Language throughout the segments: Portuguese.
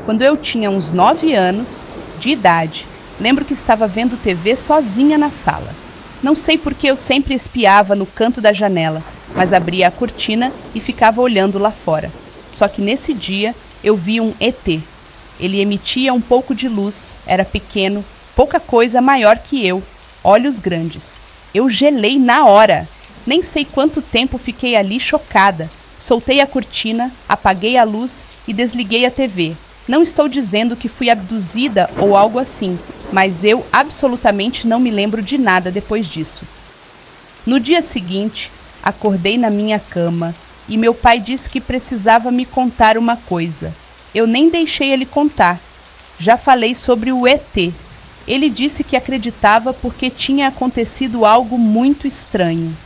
Quando eu tinha uns 9 anos de idade, lembro que estava vendo TV sozinha na sala. Não sei por que eu sempre espiava no canto da janela, mas abria a cortina e ficava olhando lá fora. Só que nesse dia eu vi um ET. Ele emitia um pouco de luz, era pequeno, pouca coisa maior que eu, olhos grandes. Eu gelei na hora. Nem sei quanto tempo fiquei ali chocada. Soltei a cortina, apaguei a luz e desliguei a TV. Não estou dizendo que fui abduzida ou algo assim, mas eu absolutamente não me lembro de nada depois disso. No dia seguinte, acordei na minha cama e meu pai disse que precisava me contar uma coisa. Eu nem deixei ele contar. Já falei sobre o ET. Ele disse que acreditava porque tinha acontecido algo muito estranho.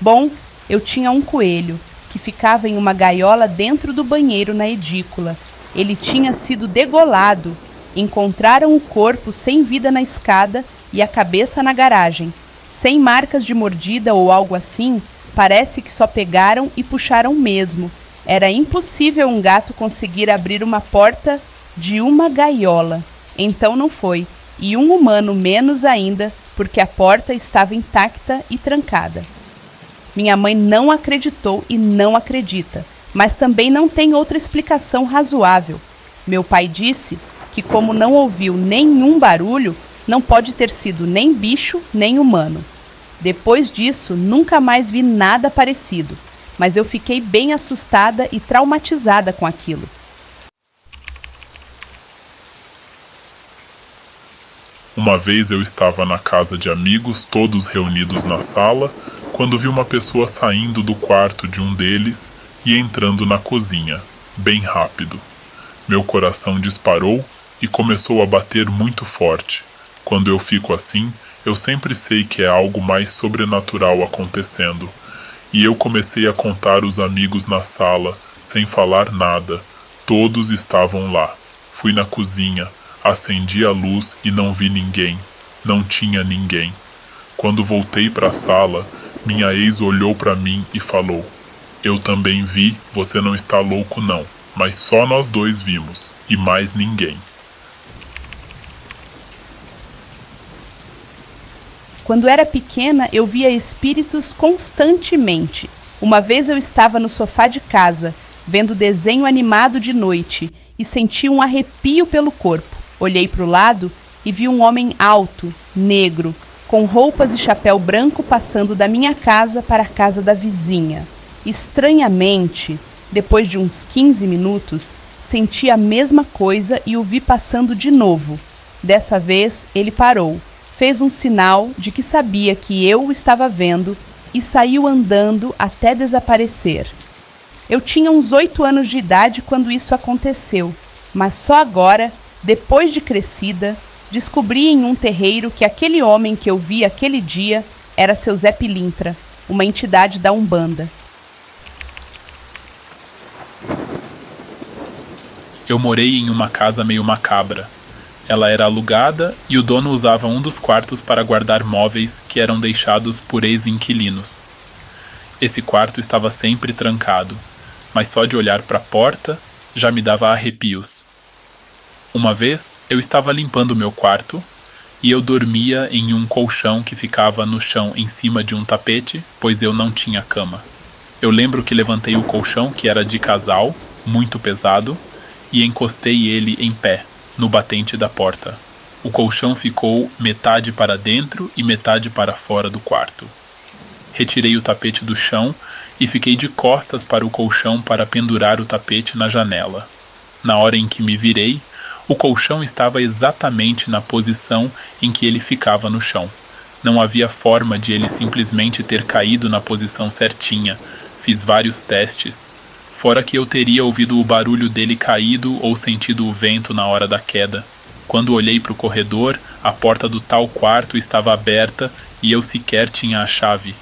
Bom, eu tinha um coelho que ficava em uma gaiola dentro do banheiro na edícula. Ele tinha sido degolado. Encontraram o corpo sem vida na escada e a cabeça na garagem. Sem marcas de mordida ou algo assim, parece que só pegaram e puxaram mesmo. Era impossível um gato conseguir abrir uma porta de uma gaiola. Então não foi. E um humano menos ainda, porque a porta estava intacta e trancada. Minha mãe não acreditou e não acredita, mas também não tem outra explicação razoável. Meu pai disse que, como não ouviu nenhum barulho, não pode ter sido nem bicho nem humano. Depois disso, nunca mais vi nada parecido, mas eu fiquei bem assustada e traumatizada com aquilo. Uma vez eu estava na casa de amigos, todos reunidos na sala, quando vi uma pessoa saindo do quarto de um deles e entrando na cozinha, bem rápido. Meu coração disparou e começou a bater muito forte. Quando eu fico assim, eu sempre sei que é algo mais sobrenatural acontecendo. E eu comecei a contar os amigos na sala, sem falar nada. Todos estavam lá. Fui na cozinha, acendi a luz e não vi ninguém. Não tinha ninguém. Quando voltei para a sala, minha ex olhou para mim e falou: "Eu também vi, você não está louco não, mas só nós dois vimos, e mais ninguém." Quando era pequena, eu via espíritos constantemente. Uma vez eu estava no sofá de casa, vendo desenho animado de noite, e senti um arrepio pelo corpo. Olhei para o lado e vi um homem alto, negro, com roupas e chapéu branco passando da minha casa para a casa da vizinha. Estranhamente, depois de uns 15 minutos, senti a mesma coisa e o vi passando de novo. Dessa vez, ele parou. Fez um sinal de que sabia que eu o estava vendo e saiu andando até desaparecer. Eu tinha uns 8 anos de idade quando isso aconteceu, mas só agora, depois de crescida, descobri em um terreiro que aquele homem que eu vi aquele dia era seu Zé Pilintra, uma entidade da Umbanda. Eu morei em uma casa meio macabra. Ela era alugada e o dono usava um dos quartos para guardar móveis que eram deixados por ex-inquilinos. Esse quarto estava sempre trancado, mas só de olhar para a porta já me dava arrepios. Uma vez eu estava limpando meu quarto e eu dormia em um colchão que ficava no chão em cima de um tapete, pois eu não tinha cama. Eu lembro que levantei o colchão, que era de casal, muito pesado, e encostei ele em pé no batente da porta. O colchão ficou metade para dentro e metade para fora do quarto. Retirei o tapete do chão e fiquei de costas para o colchão para pendurar o tapete na janela. Na hora em que me virei, o colchão estava exatamente na posição em que ele ficava no chão. Não havia forma de ele simplesmente ter caído na posição certinha. Fiz vários testes. Fora que eu teria ouvido o barulho dele caído ou sentido o vento na hora da queda. Quando olhei para o corredor, a porta do tal quarto estava aberta e eu sequer tinha a chave.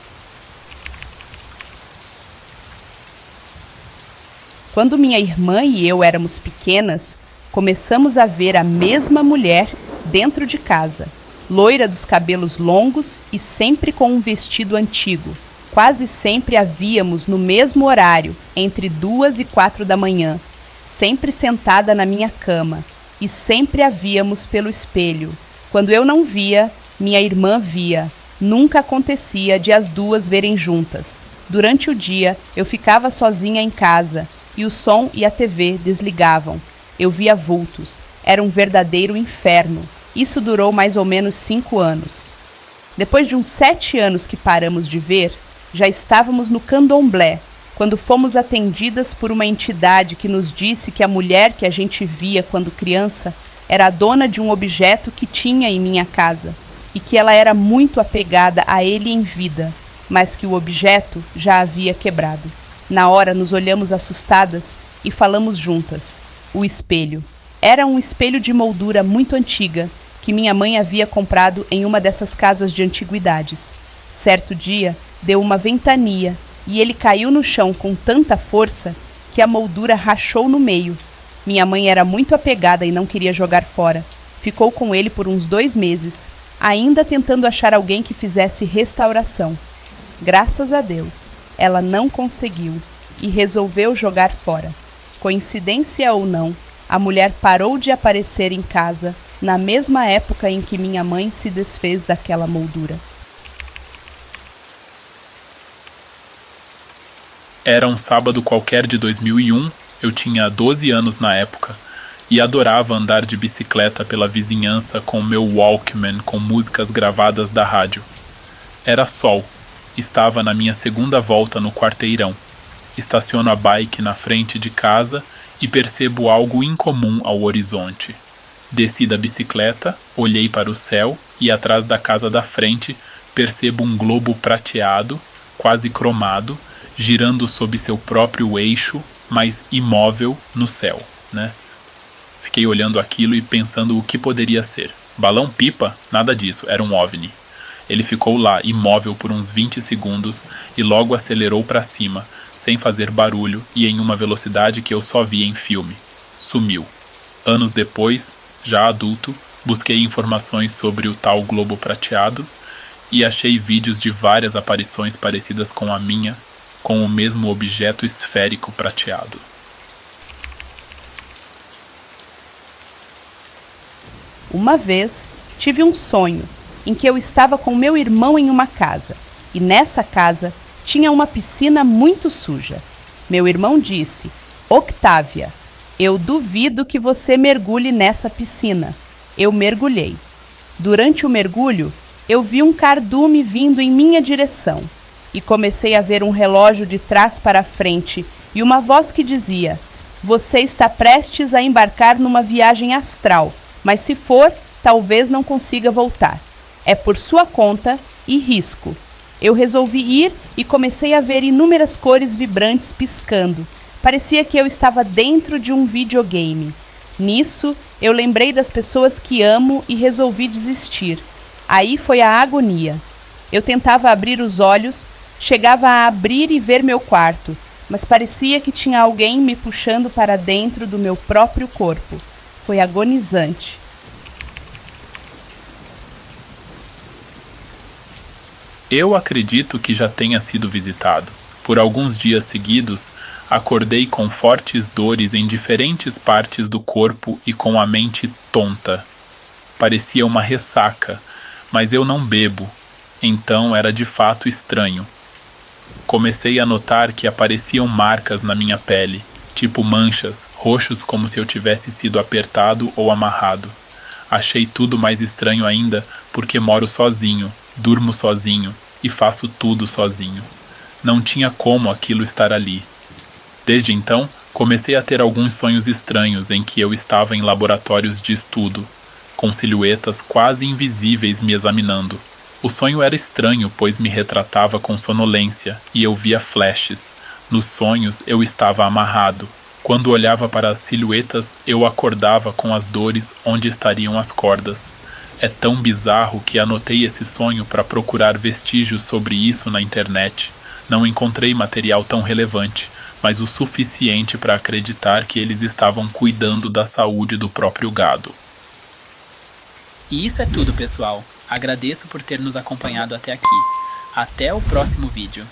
Quando minha irmã e eu éramos pequenas, começamos a ver a mesma mulher dentro de casa, loira dos cabelos longos e sempre com um vestido antigo. Quase sempre a víamos no mesmo horário, entre 2 e 4 da manhã. sempre sentada na minha cama, e sempre a víamos pelo espelho. Quando eu não via, minha irmã via. Nunca acontecia de as duas verem juntas. Durante o dia, eu ficava sozinha em casa, e o som e a TV desligavam. Eu via vultos. Era um verdadeiro inferno. Isso durou mais ou menos 5 anos. Depois de uns 7 anos que paramos de ver, já estávamos no candomblé, quando fomos atendidas por uma entidade que nos disse que a mulher que a gente via quando criança era a dona de um objeto que tinha em minha casa e que ela era muito apegada a ele em vida, mas que o objeto já havia quebrado. Na hora nos olhamos assustadas e falamos juntas. O espelho. Era um espelho de moldura muito antiga que minha mãe havia comprado em uma dessas casas de antiguidades. Certo dia, deu uma ventania e ele caiu no chão com tanta força que a moldura rachou no meio. Minha mãe era muito apegada e não queria jogar fora. Ficou com ele por uns 2 meses, ainda tentando achar alguém que fizesse restauração. Graças a Deus, ela não conseguiu e resolveu jogar fora. Coincidência ou não, a mulher parou de aparecer em casa na mesma época em que minha mãe se desfez daquela moldura. Era um sábado qualquer de 2001, eu tinha 12 anos na época, e adorava andar de bicicleta pela vizinhança com meu Walkman com músicas gravadas da rádio. Era sol, estava na minha segunda volta no quarteirão. Estaciono a bike na frente de casa e percebo algo incomum ao horizonte. Desci da bicicleta, olhei para o céu e atrás da casa da frente percebo um globo prateado, quase cromado, girando sob seu próprio eixo, mas imóvel no céu, né? Fiquei olhando aquilo e pensando o que poderia ser. Balão-pipa? Nada disso, era um OVNI. Ele ficou lá, imóvel por uns 20 segundos e logo acelerou para cima, sem fazer barulho e em uma velocidade que eu só via em filme. Sumiu. Anos depois, já adulto, busquei informações sobre o tal globo prateado e achei vídeos de várias aparições parecidas com a minha, com o mesmo objeto esférico prateado. Uma vez, tive um sonho em que eu estava com meu irmão em uma casa, e nessa casa tinha uma piscina muito suja. Meu irmão disse: "Octávia, eu duvido que você mergulhe nessa piscina." Eu mergulhei. Durante o mergulho, eu vi um cardume vindo em minha direção, e comecei a ver um relógio de trás para frente e uma voz que dizia: "Você está prestes a embarcar numa viagem astral, mas se for, talvez não consiga voltar. É por sua conta e risco." Eu resolvi ir e comecei a ver inúmeras cores vibrantes piscando. Parecia que eu estava dentro de um videogame. Nisso, eu lembrei das pessoas que amo e resolvi desistir. Aí foi a agonia. Eu tentava abrir os olhos, chegava a abrir e ver meu quarto, mas parecia que tinha alguém me puxando para dentro do meu próprio corpo. Foi agonizante. Eu acredito que já tenha sido visitado. Por alguns dias seguidos, acordei com fortes dores em diferentes partes do corpo e com a mente tonta. Parecia uma ressaca, mas eu não bebo, então era de fato estranho. Comecei a notar que apareciam marcas na minha pele, tipo manchas, roxos como se eu tivesse sido apertado ou amarrado. Achei tudo mais estranho ainda porque moro sozinho, durmo sozinho e faço tudo sozinho. Não tinha como aquilo estar ali. Desde então, comecei a ter alguns sonhos estranhos em que eu estava em laboratórios de estudo, com silhuetas quase invisíveis me examinando. O sonho era estranho, pois me retratava com sonolência e eu via flashes. Nos sonhos, eu estava amarrado. Quando olhava para as silhuetas, eu acordava com as dores onde estariam as cordas. É tão bizarro que anotei esse sonho para procurar vestígios sobre isso na internet. Não encontrei material tão relevante, mas o suficiente para acreditar que eles estavam cuidando da saúde do próprio gado. E isso é tudo, pessoal. Agradeço por ter nos acompanhado até aqui. Até o próximo vídeo.